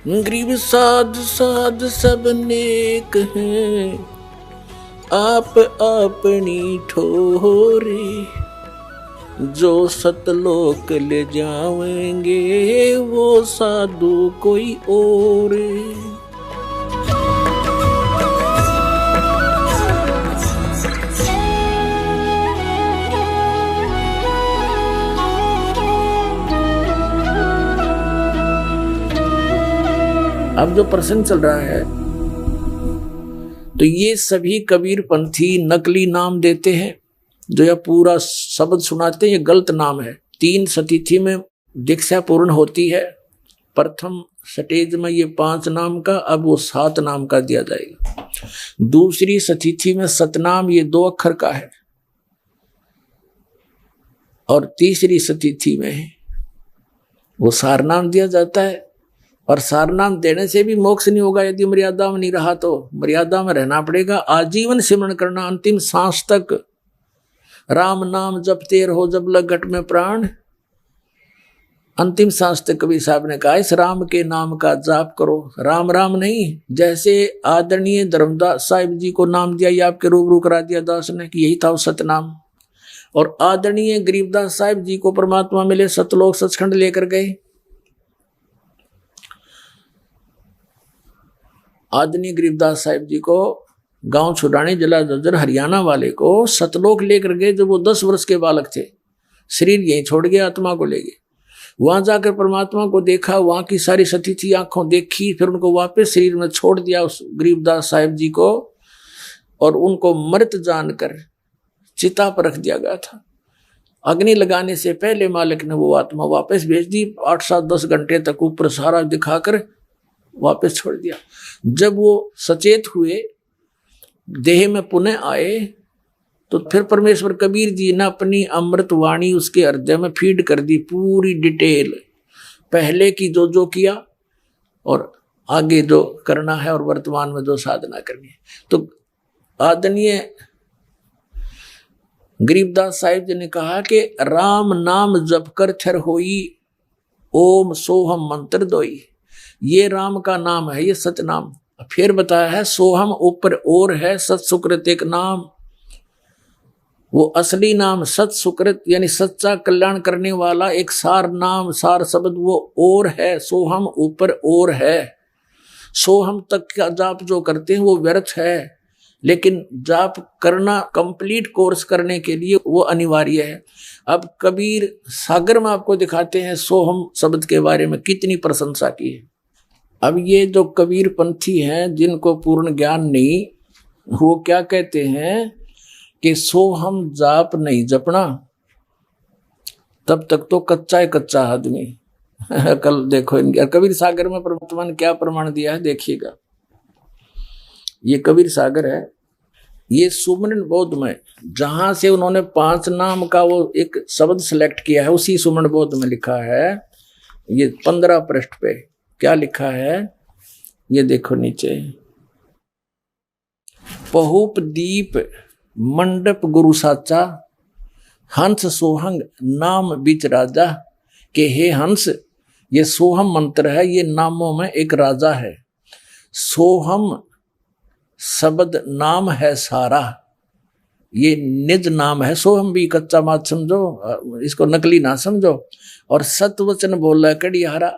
गरीब साध साध सब नेक हैं, आप अपनी ठोरे, जो सतलोक ले जाएंगे वो साधु कोई और। अब जो प्रसंग चल रहा है तो ये सभी कबीर पंथी नकली नाम देते हैं, जो यह पूरा शब्द सुनाते हैं ये गलत नाम है। 3 सतिथि में दीक्षा पूर्ण होती है, प्रथम स्टेज में ये 5 नाम का, अब वो 7 नाम का दिया जाएगा। दूसरी सतिथि में सतनाम ये 2 अक्षर का है, और तीसरी सतिथि में वो सारनाम दिया जाता है। और सारनाम देने से भी मोक्ष नहीं होगा यदि मर्यादा में नहीं रहा, तो मर्यादा में रहना पड़ेगा, आजीवन सिमरण करना, अंतिम सांस तक राम नाम जपते रहो जब लग घट में प्राण। अंतिम सांस तक कबीर साहब ने कहा इस राम के नाम का जाप करो, राम राम नहीं। जैसे आदरणीय धर्मदास साहिब जी को नाम दिया, ये आपके रूबरू करा दिया दास ने कि यही था वो सतनाम। और आदरणीय गरीबदास साहिब जी को परमात्मा मिले, सतलोक सचखंड लेकर गए। आदरणीय गरीबदास साहिब जी को गांव छुड़ाने जिला जज्जर हरियाणा वाले को सतलोक लेकर गए जब वो 10 वर्ष के बालक थे। शरीर यहीं छोड़ गए, आत्मा को ले गए। वहां जाकर परमात्मा को देखा, वहां की सारी सतिथि आंखों देखी, फिर उनको वापस शरीर में छोड़ दिया उस गरीबदास साहिब जी को, और उनको मृत जानकर चिता पर रख दिया गया था। अग्नि लगाने से पहले मालिक ने वो आत्मा वापस भेज दी, 8, 7, 10 घंटे तक ऊपर सारा दिखाकर वापस छोड़ दिया। जब वो सचेत हुए, देह में पुनः आए, तो फिर परमेश्वर कबीर जी ने अपनी अमृत वाणी उसके हृदय में फीड कर दी, पूरी डिटेल, पहले की जो जो किया और आगे जो करना है और वर्तमान में जो साधना करनी है। तो आदरणीय गरीबदास साहिब जी ने कहा कि राम नाम जप कर थर होई, ओम सोहम मंत्र दोई। ये राम का नाम है, ये सतनाम। फिर बताया है सोहम ऊपर और है, सत सुकृत एक नाम, वो असली नाम सत सुकृत यानी सच्चा कल्याण करने वाला एक सार नाम, सार शब्द वो और है। सोहम ऊपर और है। सोहम तक का जाप जो करते हैं वो व्यर्थ है, लेकिन जाप करना कंप्लीट कोर्स करने के लिए वो अनिवार्य है। अब कबीर सागर में आपको दिखाते हैं सोहम शब्द के बारे में कितनी प्रशंसा की है। अब ये जो कबीर पंथी हैं जिनको पूर्ण ज्ञान नहीं, वो क्या कहते हैं कि सोहम जाप नहीं जपना, तब तक तो कच्चा है कच्चा आदमी। कल देखो इनके कबीर सागर में परमात्मा ने क्या प्रमाण दिया है, देखिएगा। ये कबीर सागर है, ये सुमरन बोध में, जहां से उन्होंने 5 नाम का वो एक शब्द सेलेक्ट किया है, उसी सुमरन बोध में लिखा है। ये 15 पृष्ठ पे क्या लिखा है, ये देखो नीचे। पहुप दीप मंडप गुरु साचा, हंस सोहंग नाम बीच राजा। के हे हंस, ये सोहम मंत्र है, ये नामों में एक राजा है। सोहम शब्द नाम है सारा, ये निज नाम है। सोहम भी कच्चा मात समझो, इसको नकली ना समझो। और सत वचन बोला कड़िहारा,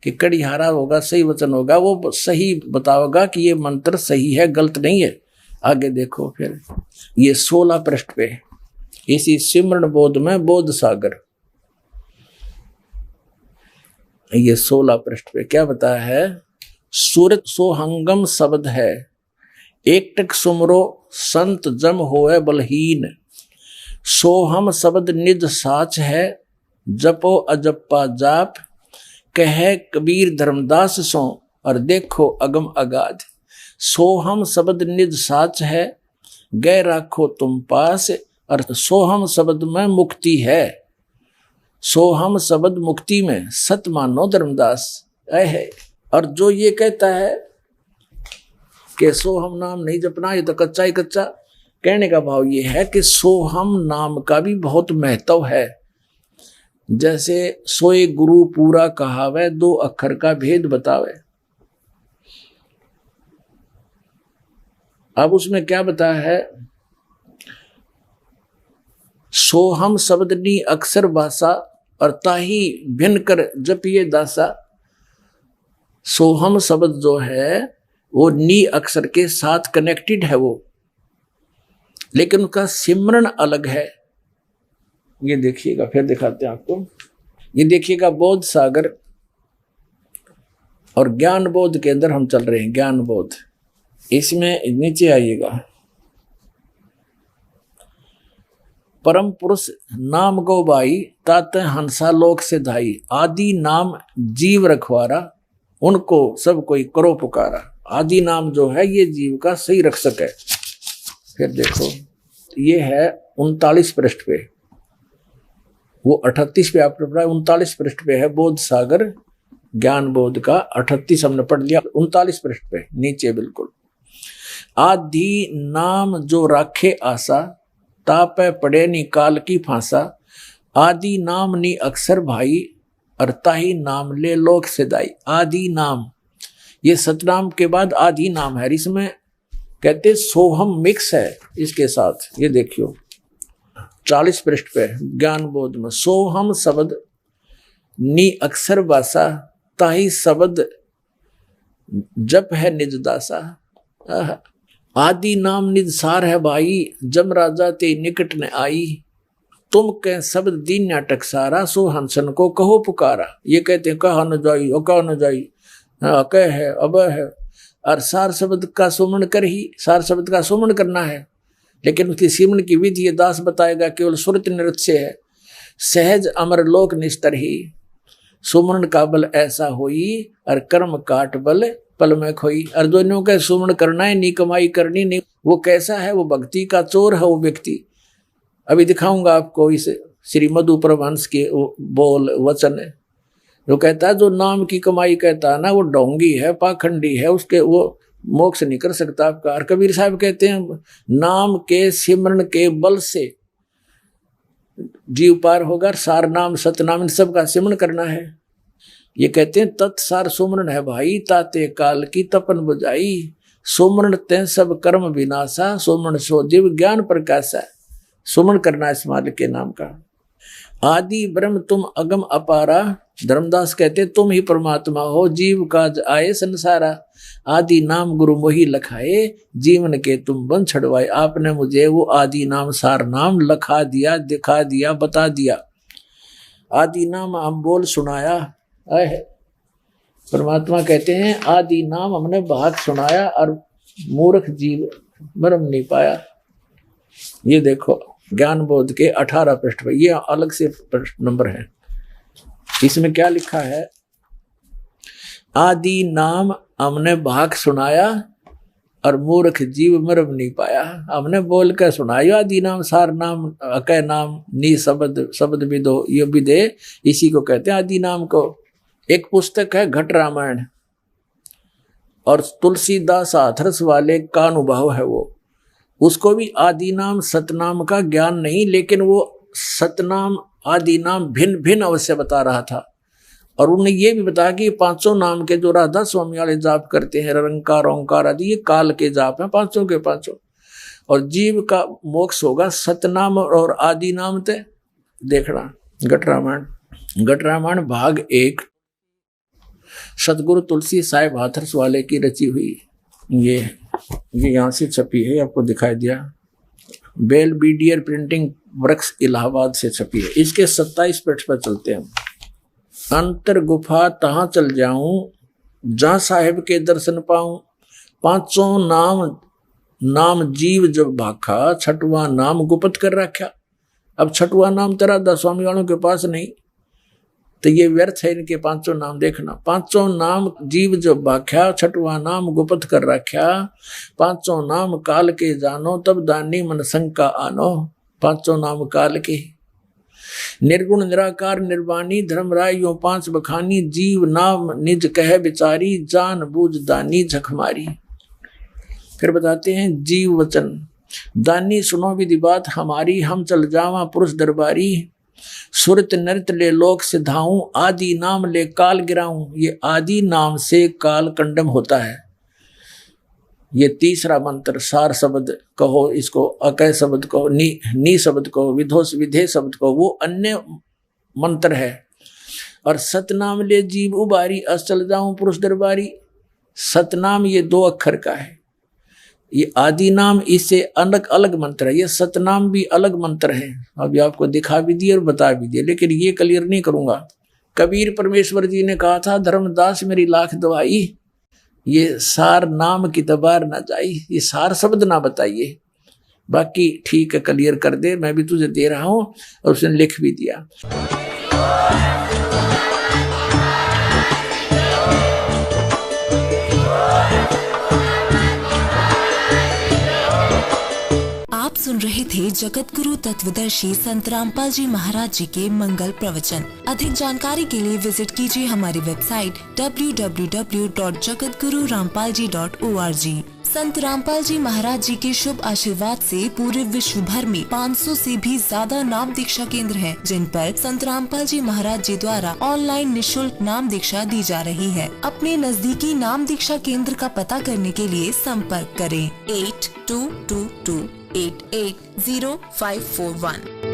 कि कड़िहारा होगा, सही वचन होगा, वो सही बताओगा कि ये मंत्र सही है, गलत नहीं है। आगे देखो फिर ये 16 पृष्ठ पे, इसी सिमरन बोध में बोध सागर, ये 16 पृष्ठ पे क्या बताया है। सूरत सोहंगम शब्द है, एक टक सुमरो संत जम होए बलहीन। सोहम शब्द निज साच है, जपो अजप्पा जाप। कहे कबीर धर्मदास सो और देखो अगम अगाध। सोहम शब्द निज साच है, गए राखो तुम पास। और सोहम शब्द में मुक्ति है, सोहम शब्द मुक्ति में, सत मानो धर्मदास है। और जो ये कहता है कि सोहम नाम नहीं जपना, ये तो कच्चा ही कच्चा। कहने का भाव ये है कि सोहम नाम का भी बहुत महत्व है। जैसे सोए गुरु पूरा कहावे, 2 अक्षर का भेद बतावे। अब उसमें क्या बताया है, सोहम शब्दनी अक्षर भाषा और ताही भिन्न कर जपिए दासा। सोहम शब्द जो है वो नी अक्षर के साथ कनेक्टेड है वो, लेकिन उसका सिमरन अलग है। ये देखिएगा, फिर दिखाते हैं आपको। ये देखिएगा बोध सागर और ज्ञान बोध के अंदर हम चल रहे हैं। ज्ञान बोध, इसमें नीचे आइएगा, परम पुरुष नाम गो बाई तात हंसा लोक से धाई। आदि नाम जीव रखवारा उनको सब कोई करो पुकारा। आदि नाम जो है ये जीव का सही रक्षक है। फिर देखो ये है 39 पृष्ठ पे, वो 38 पे आपने पढ़ा, 39 पृष्ठ पे है बोध सागर ज्ञान बोध का। 38 हमने पढ़ लिया, 39 पृष्ठ पे नीचे बिल्कुल। आदि नाम जो राखे आशा तापे पड़े नी काल की फांसा। आदि नाम नी अक्षर भाई और ताही नाम ले लोक से दाई। आदि नाम, ये सतनाम के बाद आदि नाम है, इसमें कहते सोहम मिक्स है इसके साथ। ये देखियो 40 पृष्ठ पे ज्ञान बोध में, सोहम शब्द नी अक्षर भाषा ताही शब्द जप है निज दासा। आदि नाम निज सार है भाई जम राजा ते निकट न आई। तुम कह शब्द दीन नाटक सारा सो हंसन को कहो पुकारा। ये कहते हैं कहा न जाई और कहा न जाई, कह है अब है, और सार शब्द का सुमन कर ही, सार शब्द का सुमन करना है, लेकिन उसकी सिमरन की विधि ये दास बताएगा केवल सुरत नृत्य है। सहज अमर लोक निस्तर ही सुमन का बल ऐसा होई और कर्म काट बल पल में खोई। और दोनों का सुमन करना है, नी कमाई करनी नहीं। वो कैसा है, वो भक्ति का चोर है वो व्यक्ति। अभी दिखाऊंगा आपको इस श्री मधु परमहंस के बोल वचन है, जो कहता है जो नाम की कमाई कहता है ना वो ढोंगी है, पाखंडी है, उसके वो मोक्ष नहीं कर सकता आपका। और कबीर साहब कहते हैं नाम के सिमरन के बल से जीव पार होगा। सार नाम सतनाम इन सब का सिमरन करना है। ये कहते हैं तत्सार सुमरन है भाई ताते काल की तपन बुझाई। सुमरन ते सब कर्म विनाशा सुमरन सो दिव ज्ञान प्रकाशा। सुमरन करना इस मालिक के नाम का। आदि ब्रह्म तुम अगम अपारा। धर्मदास कहते तुम ही परमात्मा हो जीव काज आए संसारा। आदि नाम गुरु मोही लखाए जीवन के तुम बन छड़वाए। आपने मुझे वो आदि नाम सार नाम लखा दिया, दिखा दिया, बता दिया। आदि नाम हम बोल सुनाया है। परमात्मा कहते हैं आदि नाम हमने भाग सुनाया और मूर्ख जीव मरम नहीं पाया। ये देखो ज्ञान बोध के 18 पृष्ठ पर, ये अलग से पृष्ठ नंबर है। इसमें क्या लिखा है, आदि नाम हमने भाग सुनाया और मूर्ख जीव मरम नहीं पाया। हमने बोल कर सुनाया आदि नाम सार नाम अकय नाम नी शब्द शब्द विदो, ये विदे इसी को कहते हैं आदि नाम को। एक पुस्तक है घट रामायण और तुलसीदास हाथरस वाले का अनुभव है वो। उसको भी आदि नाम सतनाम का ज्ञान नहीं, लेकिन वो सतनाम आदि नाम भिन्न भिन्न अवश्य बता रहा था। और उन्होंने ये भी बताया कि 500 नाम के जो राधा स्वामी वाले जाप करते हैं, रंकार ओंकार आदि, ये काल के जाप हैं 500 के 500। और जीव का मोक्ष होगा सतनाम और आदि नाम ते। देखना घट रामायण भाग 1 सतगुरु तुलसी साहिब हाथरस वाले की रची हुई। ये यहाँ से छपी है, आपको दिखाई दिया। बेल बीडियर प्रिंटिंग वर्क्स इलाहाबाद से छपी है। इसके 27 पृष्ठ पर चलते हैं। अंतर गुफा तहाँ चल जाऊं जहाँ साहिब के दर्शन पाऊं। 500 नाम जीव जब भाखा छठवां नाम गुप्त कर रखा। अब छठवां नाम तेरा दस्वामी वालों के पास नहीं, तो ये व्यर्थ है इनके 500 नाम। देखना 500 नाम जीव जब भाख्या छठवां नाम गुप्त कर रखा। 500 नाम काल के जानो तब दानी मन शंका आनो। 500 नाम काल के निर्गुण निराकार निर्वाणी धर्मराय यो 5 बखानी। जीव नाम निज कह बिचारी जान बूझ दानी झखमारी। फिर बताते हैं जीव वचन दानी सुनो विधि बात हमारी। हम चल जावा पुरुष दरबारी। सुरत नृत ले लोक सिधाऊं आदि नाम ले काल गिराऊं। ये आदि नाम से काल कंडम होता है। ये तीसरा मंत्र, सार शब्द कहो इसको, अकय शब्द कहो, नी शब्द कहो, विधोष विधेय शब्द कहो, वो अन्य मंत्र है। और सतनाम ले जीव उबारी, अचल जाऊं पुरुष दरबारी। सतनाम ये 2 अक्षर का है, ये आदि नाम इससे अलग अलग मंत्र है, ये सतनाम भी अलग मंत्र है। अभी आपको दिखा भी दिए और बता भी दिए, लेकिन ये क्लियर नहीं करूंगा। कबीर परमेश्वर जी ने कहा था, धर्मदास मेरी लाख दवाई, ये सार नाम की तबार ना जाई, ये सार शब्द ना बताइए। बाकी ठीक है, क्लियर कर दे, मैं भी तुझे दे रहा हूं। और उसने लिख भी दिया। आप सुन रहे थे जगत गुरु तत्वदर्शी संत रामपाल जी महाराज जी के मंगल प्रवचन। अधिक जानकारी के लिए विजिट कीजिए हमारी वेबसाइट www.jagatgururampalji.org। संत रामपाल जी महाराज जी के शुभ आशीर्वाद से पूरे विश्व भर में 500 से भी ज्यादा नाम दीक्षा केंद्र हैं, जिन पर संत रामपाल जी महाराज जी द्वारा ऑनलाइन निशुल्क नाम दीक्षा दी जा रही है। अपने नजदीकी नाम दीक्षा केंद्र का पता करने के लिए संपर्क करें 8222880541।